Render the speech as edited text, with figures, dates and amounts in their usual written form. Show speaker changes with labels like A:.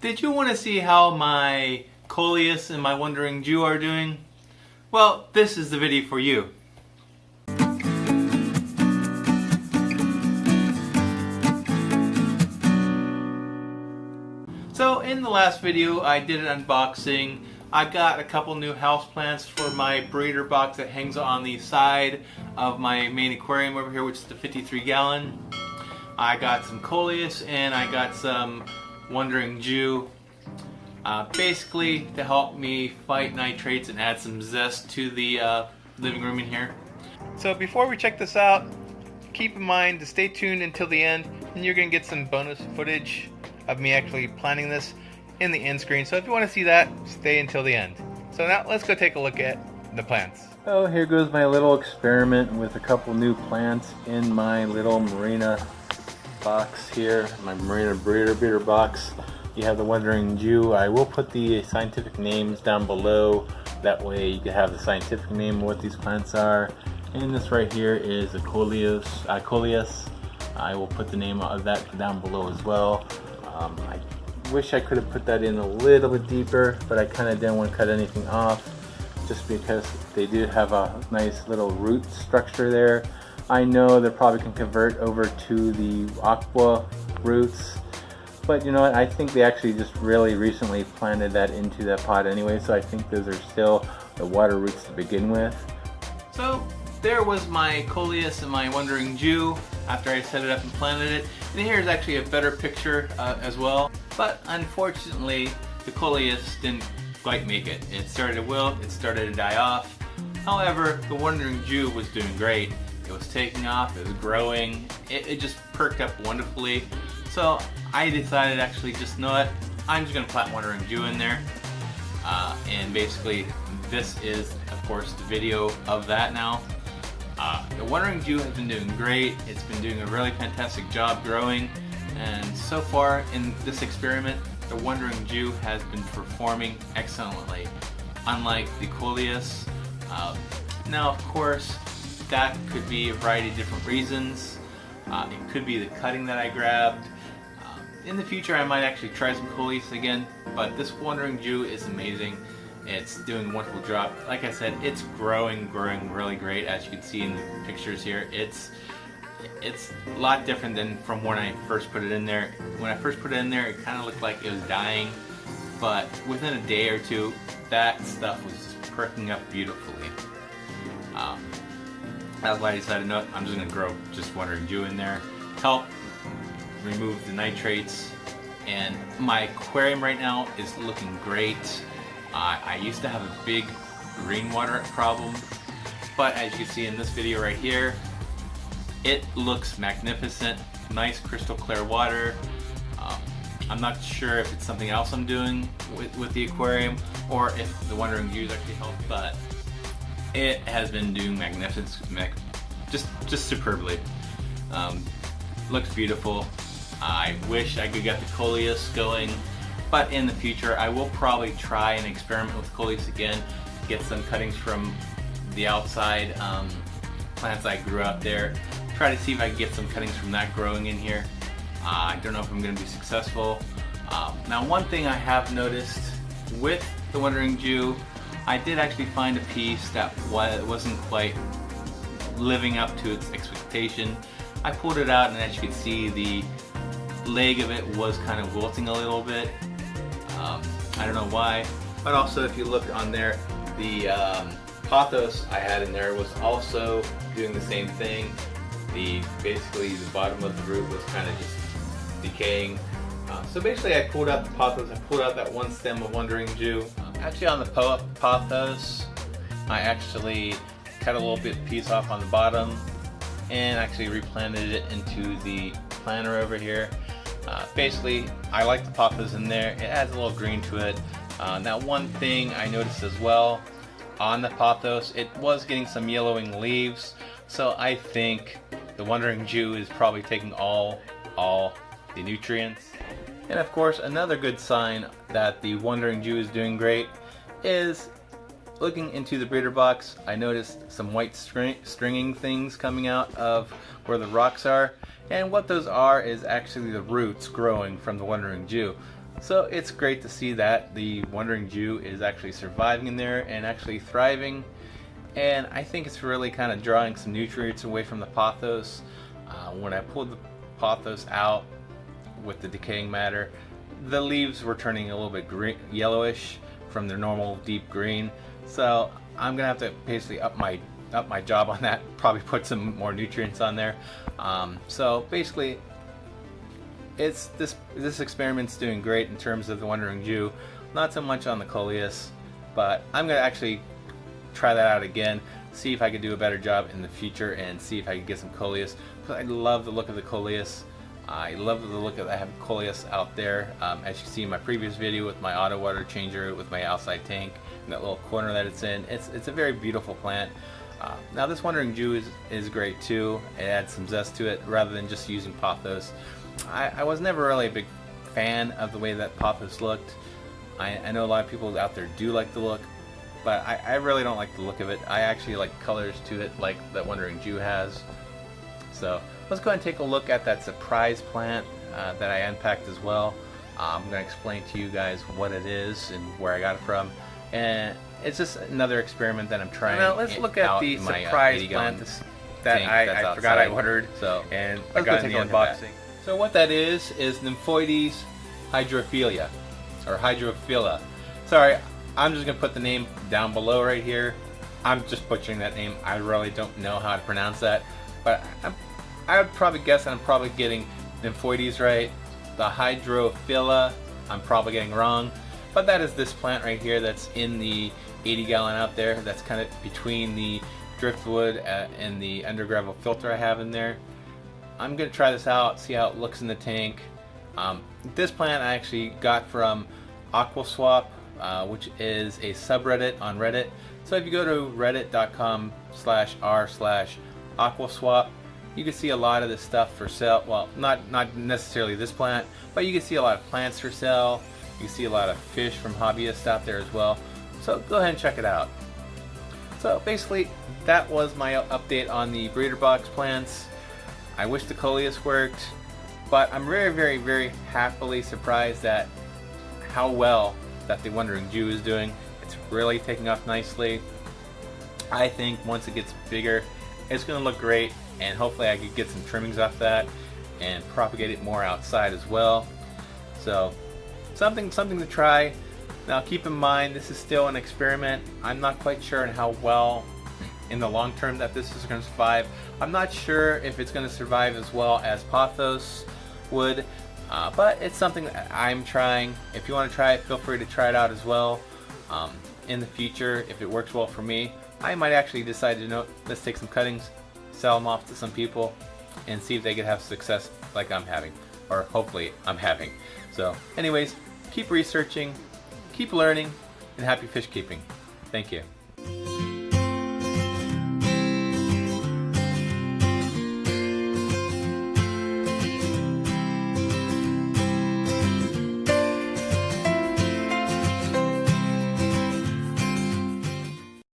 A: Did you want to see how my Coleus and my Wandering Jew are doing? Well, this is the video for you. So in the last video I did an unboxing. I got a couple new houseplants for my breeder box that hangs on the side of my main aquarium over here, which is the 53 gallon. I got some Coleus and I got some Wandering Jew, basically to help me fight nitrates and add some zest to the living room in here. So before we check this out, keep in mind to stay tuned until the end, and you're going to get some bonus footage of me actually planting this in the end screen. So if you want to see that, stay until the end. So now let's go take a look at the plants. Oh, here goes my little experiment with a couple new plants in my little marina box here, my marina breeder box. You have the Wandering Jew. I will put the scientific names down below, that way you can have the scientific name of what these plants are. And this right here is a Coleus. I will put the name of that down below as well. I wish I could have put that in a little bit deeper, but I kind of didn't want to cut anything off just because they do have a nice little root structure there. I know they probably can convert over to the aqua roots, but you know what, I think they actually just really recently planted that into that pot anyway, so I think those are still the water roots to begin with. So there was my Coleus and my Wandering Jew after I set it up and planted it. And here is actually a better picture as well, but unfortunately the Coleus didn't quite make it. It started to wilt, it started to die off. However, the Wandering Jew was doing great. It was taking off, it was growing, it just perked up wonderfully. So I decided actually, just know what, I'm just going to plant Wandering Jew in there. And basically this is of course the video of that now. The Wandering Jew has been doing great. It's been doing a really fantastic job growing, and so far in this experiment the Wandering Jew has been performing excellently, unlike the Coleus. Now of course that could be a variety of different reasons. It could be the cutting that I grabbed. In the future I might actually try some Coleus again, but this Wandering Jew is amazing. It's doing a wonderful job. Like I said, it's growing really great, as you can see in the pictures here. It's a lot different than from when I first put it in there. When I first put it in there, it kind of looked like it was dying, but within a day or two, that stuff was just perking up beautifully. That's why I decided, no, I'm just going to grow just Wandering Jew in there, help remove the nitrates, and my aquarium right now is looking great. I used to have a big green water problem, but as you can see in this video right here, it looks magnificent, nice crystal clear water. I'm not sure if it's something else I'm doing with the aquarium or if the Wandering Jews actually help, but it has been doing magnificent, just superbly. Looks beautiful. I wish I could get the Coleus going, but in the future I will probably try and experiment with Coleus again, get some cuttings from the outside plants I grew out there, try to see if I can get some cuttings from that growing in here. I don't know if I'm going to be successful. Now one thing I have noticed with the Wandering Jew, I did actually find a piece that wasn't quite living up to its expectation. I pulled it out, and as you can see, the leg of it was kind of wilting a little bit. I don't know why, but also if you look on there, the pothos I had in there was also doing the same thing. Basically the bottom of the root was kind of just decaying. So basically I pulled out the pothos, I pulled out that one stem of Wandering Jew. Actually on the pothos, I actually cut a little bit piece off on the bottom and actually replanted it into the planter over here. Basically, I like the pothos in there. It adds a little green to it. Now one thing I noticed as well, on the pothos, it was getting some yellowing leaves, so I think the Wandering Jew is probably taking all the nutrients. And of course, another good sign that the Wandering Jew is doing great is looking into the breeder box. I noticed some white stringing things coming out of where the rocks are, and what those are is actually the roots growing from the Wandering Jew. So it's great to see that the Wandering Jew is actually surviving in there and actually thriving. And I think it's really kind of drawing some nutrients away from the pothos. When I pulled the pothos out with the decaying matter, the leaves were turning a little bit green, yellowish from their normal deep green. So I'm gonna have to basically up my job on that. Probably put some more nutrients on there. So basically, it's this experiment's doing great in terms of the Wandering Jew. Not so much on the Coleus, but I'm gonna actually try that out again, see if I could do a better job in the future, and see if I could get some Coleus. I love the look of the Coleus. I love the look of I have Coleus out there. As you see in my previous video with my auto water changer, with my outside tank, and that little corner that it's in. It's a very beautiful plant. Now this Wandering Jew is great too. It adds some zest to it rather than just using pothos. I was never really a big fan of the way that pothos looked. I know a lot of people out there do like the look, but I really don't like the look of it. I actually like colors to it like that Wandering Jew has. So let's go ahead and take a look at that surprise plant that I unpacked as well. I'm going to explain to you guys what it is and where I got it from. And it's just another experiment that I'm trying. Now let's look at the surprise plant that I forgot I ordered. So and I got in the unboxing. So what that is Nymphoides hydrophilia, or hydrophila. Sorry, I'm just going to put the name down below right here. I'm just butchering that name. I really don't know how to pronounce that. But I would probably guess that I'm probably getting Nymphoides right. The hydrophila, I'm probably getting wrong. But that is this plant right here that's in the 80 gallon out there. That's kind of between the driftwood and the undergravel filter I have in there. I'm going to try this out, see how it looks in the tank. This plant I actually got from Aquaswap, which is a subreddit on Reddit. So if you go to reddit.com/r/aquaswap, you can see a lot of this stuff for sale. Well, not necessarily this plant, but you can see a lot of plants for sale. You can see a lot of fish from hobbyists out there as well. So go ahead and check it out. So basically, that was my update on the breeder box plants. I wish the Coleus worked, but I'm very, very, very happily surprised at how well that the Wandering Jew is doing. It's really taking off nicely. I think once it gets bigger, it's going to look great, and hopefully I could get some trimmings off that and propagate it more outside as well. So something to try. Now keep in mind, this is still an experiment. I'm not quite sure on how well in the long term that this is going to survive. I'm not sure if it's going to survive as well as pothos would, but it's something that I'm trying. If you want to try it, feel free to try it out as well. In the future, if it works well for me, I might actually decide to, let's take some cuttings, sell them off to some people, and see if they could have success like I'm having, or hopefully I'm having. So anyways, keep researching, keep learning, and happy fish keeping. Thank you.